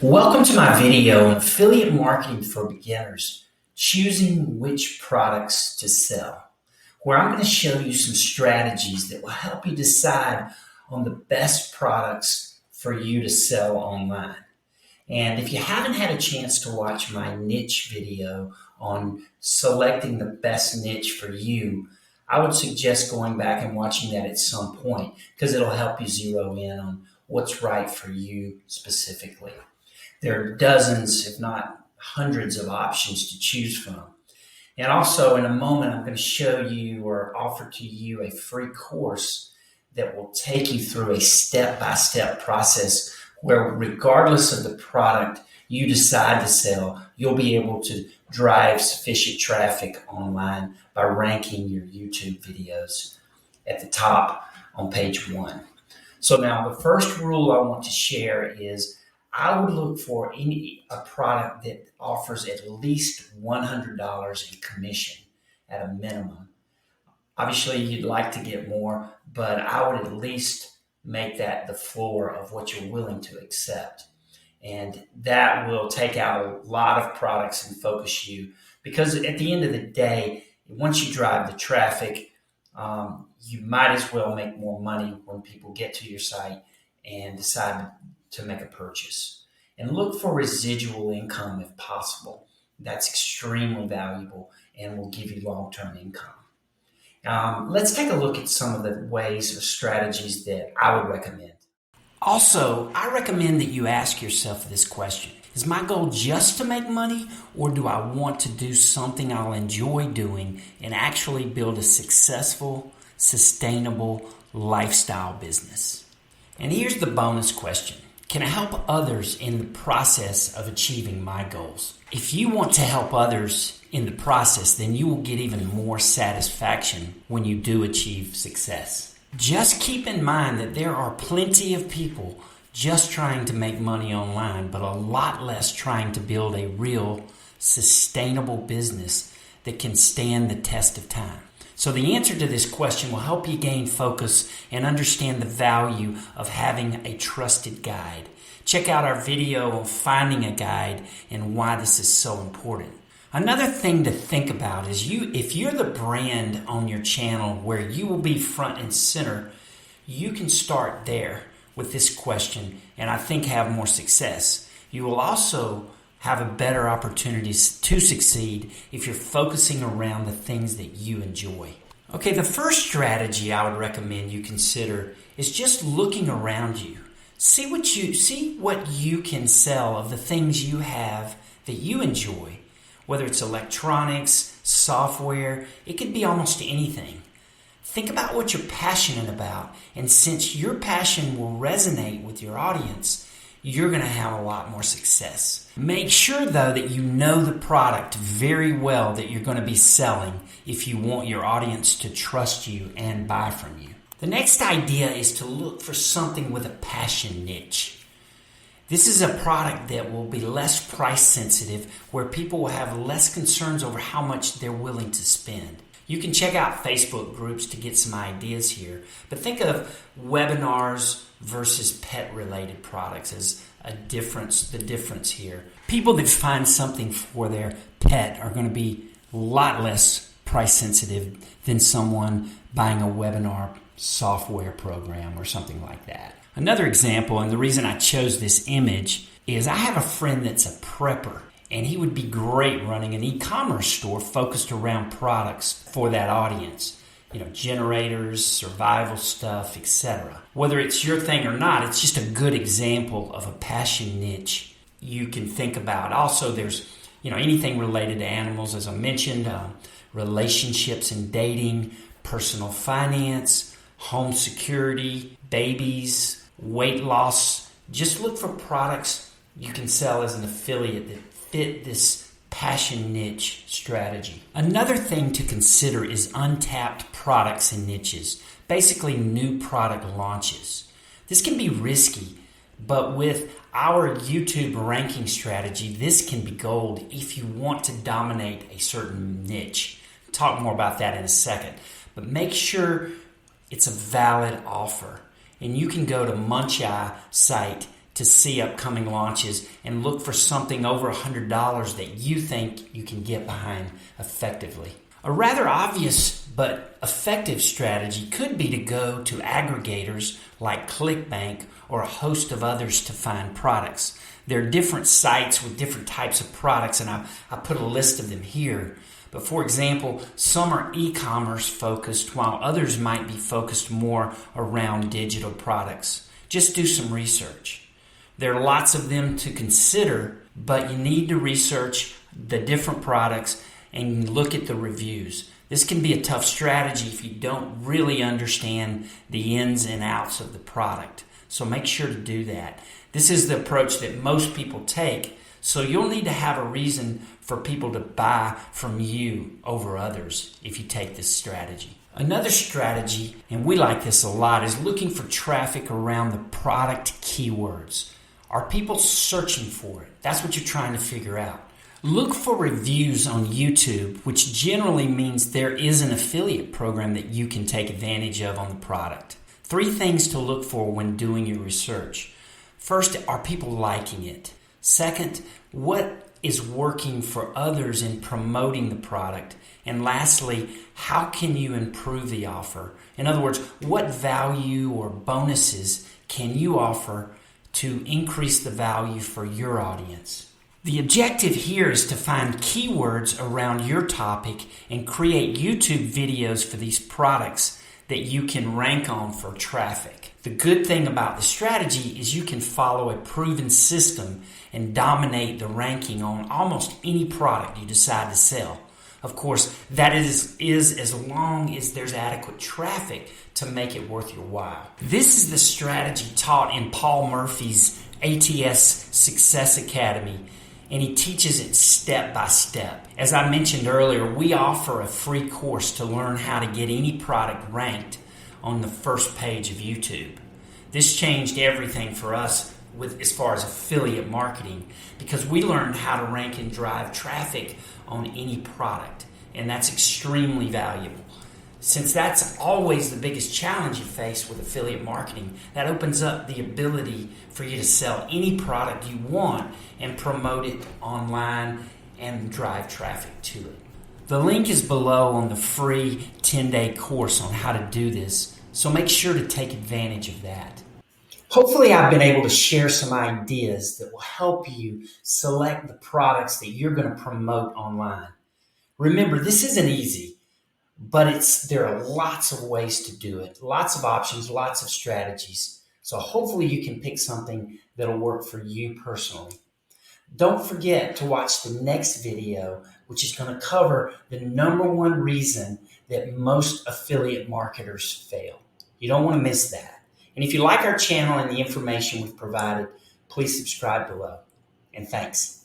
Welcome to my video on affiliate marketing for beginners, choosing which products to sell, where I'm going to show you some strategies that will help you decide on the best products for you to sell online. And if you haven't had a chance to watch my niche video on selecting the best niche for you, I would suggest going back and watching that at some point because it'll help you zero in on what's right for you specifically. There are dozens, if not hundreds of options to choose from. And also in a moment, I'm going to show you or offer to you a free course that will take you through a step-by-step process where regardless of the product you decide to sell, you'll be able to drive sufficient traffic online by ranking your YouTube videos at the top on page 1. So now the first rule I want to share is I would look for a product that offers at least $100 in commission at a minimum. Obviously, you'd like to get more, but I would at least make that the floor of what you're willing to accept. And that will take out a lot of products and focus you, because at the end of the day, once you drive the traffic, you might as well make more money when people get to your site and decide to make a purchase. And look for residual income if possible. That's extremely valuable and will give you long-term income. Let's take a look at some of the ways or strategies that I would recommend. Also, I recommend that you ask yourself this question. Is my goal just to make money, or do I want to do something I'll enjoy doing and actually build a successful, sustainable lifestyle business? And here's the bonus question. Can I help others in the process of achieving my goals? If you want to help others in the process, then you will get even more satisfaction when you do achieve success. Just keep in mind that there are plenty of people just trying to make money online, but a lot less trying to build a real, sustainable business that can stand the test of time. So the answer to this question will help you gain focus and understand the value of having a trusted guide. Check out our video on finding a guide and why this is so important. Another thing to think about is if you're the brand on your channel where you will be front and center, you can start there with this question and I think have more success. You will also have a better opportunity to succeed if you're focusing around the things that you enjoy. Okay, the first strategy I would recommend you consider is just looking around you. See what you can sell of the things you have that you enjoy, whether it's electronics, software, it could be almost anything. Think about what you're passionate about, and since your passion will resonate with your audience, you're going to have a lot more success. Make sure, though, that you know the product very well that you're going to be selling if you want your audience to trust you and buy from you. The next idea is to look for something with a passion niche. This is a product that will be less price sensitive, where people will have less concerns over how much they're willing to spend. You can check out Facebook groups to get some ideas here, but think of webinars versus pet-related products as the difference here. People that find something for their pet are going to be a lot less price sensitive than someone buying a webinar software program or something like that. Another example, and the reason I chose this image, is I have a friend that's a prepper, and he would be great running an e-commerce store focused around products for that audience. Generators, survival stuff, etc. Whether it's your thing or not, it's just a good example of a passion niche you can think about. Also, there's anything related to animals, as I mentioned, relationships and dating, personal finance, home security, babies, weight loss. Just look for products you can sell as an affiliate that fit this passion niche strategy. Another thing to consider is untapped products and niches, basically new product launches. This can be risky, but with our YouTube ranking strategy, this can be gold if you want to dominate a certain niche. I'll talk more about that in a second, but make sure it's a valid offer. And you can go to Muncheye site to see upcoming launches and look for something over $100 that you think you can get behind effectively. A rather obvious but effective strategy could be to go to aggregators like ClickBank or a host of others to find products. There are different sites with different types of products, and I put a list of them here. But for example, some are e-commerce focused, while others might be focused more around digital products. Just do some research. There are lots of them to consider, but you need to research the different products and look at the reviews. This can be a tough strategy if you don't really understand the ins and outs of the product. So make sure to do that. This is the approach that most people take, so you'll need to have a reason for people to buy from you over others if you take this strategy. Another strategy, and we like this a lot, is looking for traffic around the product keywords. Are people searching for it? That's what you're trying to figure out. Look for reviews on YouTube, which generally means there is an affiliate program that you can take advantage of on the product. 3 things to look for when doing your research. First, are people liking it? Second, what is working for others in promoting the product? And lastly, how can you improve the offer? In other words, what value or bonuses can you offer to increase the value for your audience? The objective here is to find keywords around your topic and create YouTube videos for these products that you can rank on for traffic. The good thing about the strategy is you can follow a proven system and dominate the ranking on almost any product you decide to sell. Of course, that is as long as there's adequate traffic to make it worth your while. This is the strategy taught in Paul Murphy's ATS Success Academy, and he teaches it step by step. As I mentioned earlier, we offer a free course to learn how to get any product ranked on the first page of YouTube. This changed everything for us as far as affiliate marketing, because we learned how to rank and drive traffic on any product, and that's extremely valuable. Since that's always the biggest challenge you face with affiliate marketing, that opens up the ability for you to sell any product you want and promote it online and drive traffic to it. The link is below on the free 10-day course on how to do this, so make sure to take advantage of that. Hopefully I've been able to share some ideas that will help you select the products that you're going to promote online. Remember, this isn't easy, but there are lots of ways to do it, lots of options, lots of strategies. So hopefully you can pick something that'll work for you personally. Don't forget to watch the next video, which is going to cover the #1 reason that most affiliate marketers fail. You don't want to miss that. And if you like our channel and the information we've provided, please subscribe below. And thanks.